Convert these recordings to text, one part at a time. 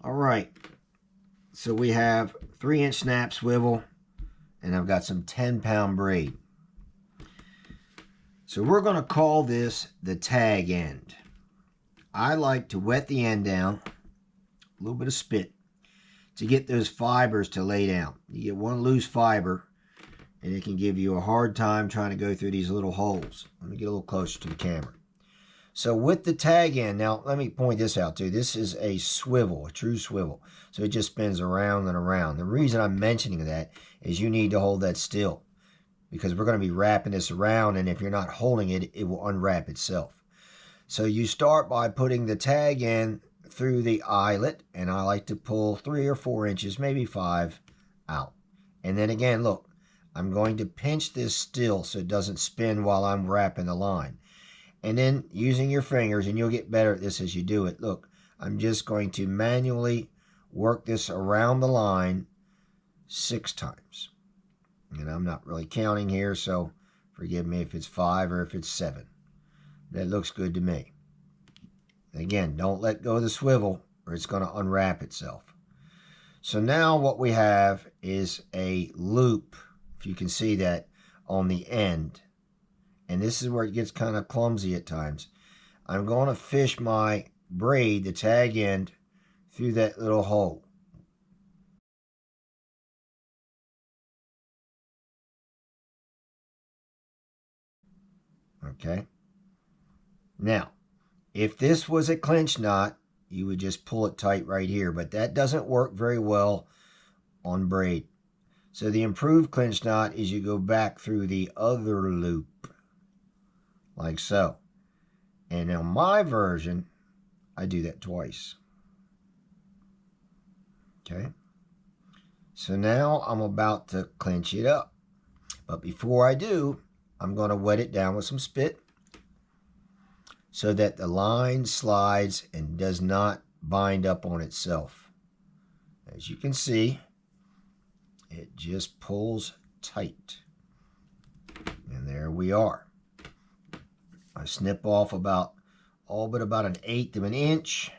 All right, so we have 3-inch snap swivel, and I've got some 10-pound braid. So we're going to call this the tag end. I like to wet the end down, a little bit of spit, to get those fibers to lay down. You get one loose fiber, and it can give you a hard time trying to go through these little holes. Let me get a little closer to the camera. So with the tag end, now let me point this out too. This is a swivel, a true swivel. So it just spins around and around. The reason I'm mentioning that is you need to hold that still, because we're going to be wrapping this around, and if you're not holding it, it will unwrap itself. So you start by putting the tag end through the eyelet, and I like to pull 3 or 4 inches, maybe 5 out. And then again, look, I'm going to pinch this still so it doesn't spin while I'm wrapping the line. And then using your fingers, and you'll get better at this as you do it. Look, I'm just going to manually work this around the line 6 times. And I'm not really counting here, so forgive me if it's 5 or if it's 7. That looks good to me. Again, don't let go of the swivel or it's going to unwrap itself. So now what we have is a loop, if you can see that, on the end. And this is where it gets kind of clumsy at times. I'm going to fish my braid, the tag end, through that little hole. Okay. Now, if this was a clinch knot, you would just pull it tight right here, but that doesn't work very well on braid. So the improved clinch knot is you go back through the other loop, like so. And on my version, I do that twice. Okay. So now I'm about to clinch it up. But before I do, I'm going to wet it down with some spit so that the line slides and does not bind up on itself. As you can see, it just pulls tight. And there we are. I snip off about all but about 1/8 of an inch,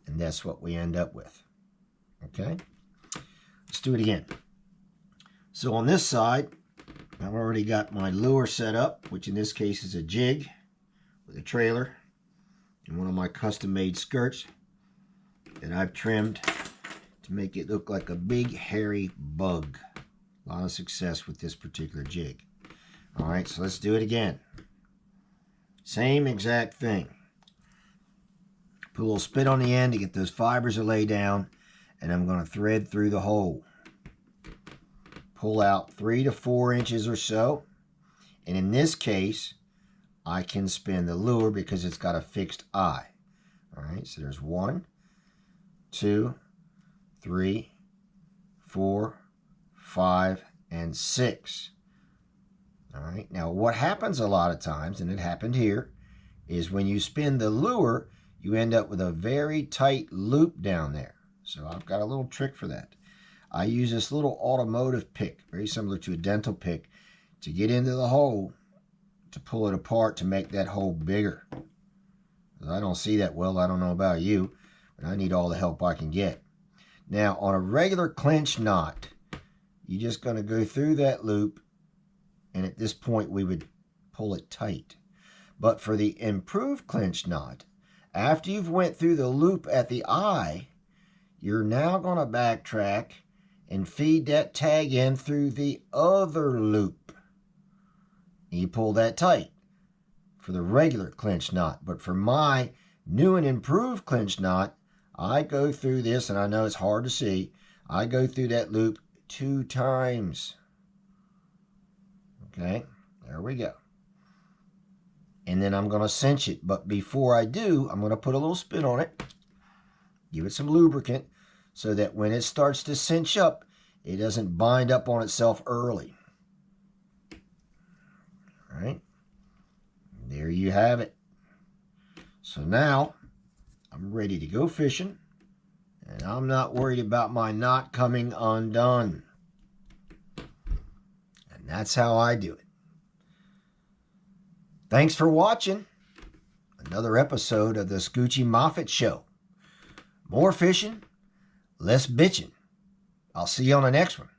and that's what we end up with. Okay, let's do it again. So on this side, I've already got my lure set up, which in this case is a jig with a trailer and one of my custom-made skirts that I've trimmed to make it look like a big hairy bug. A lot of success with this particular jig. All right, so let's do it again. Same exact thing. Put a little spit on the end to get those fibers to lay down, and I'm going to thread through the hole. Pull out 3 to 4 inches or so, and in this case, I can spin the lure because it's got a fixed eye. All right, so there's 1, 2, 3, 4, 5, and 6. All right, now what happens a lot of times, and it happened here, is when you spin the lure, you end up with a very tight loop down there. So I've got a little trick for that. I use this little automotive pick, very similar to a dental pick, to get into the hole, to pull it apart to make that hole bigger. I don't see that well, I don't know about you, but I need all the help I can get. Now, on a regular clinch knot, you're just going to go through that loop, and at this point we would pull it tight. But for the improved clinch knot, after you've went through the loop at the eye, you're now going to backtrack and feed that tag in through the other loop. And you pull that tight for the regular clinch knot. But for my new and improved clinch knot, I go through this, and I know it's hard to see, I go through that loop 2 times. Okay, there we go. And then I'm going to cinch it. But before I do, I'm going to put a little spit on it, give it some lubricant, so that when it starts to cinch up, it doesn't bind up on itself early. All right, there you have it. So now I'm ready to go fishing, and I'm not worried about my knot coming undone. And that's how I do it. Thanks for watching another episode of the Scoochie Moffit Show. More fishing, less bitching. I'll see you on the next one.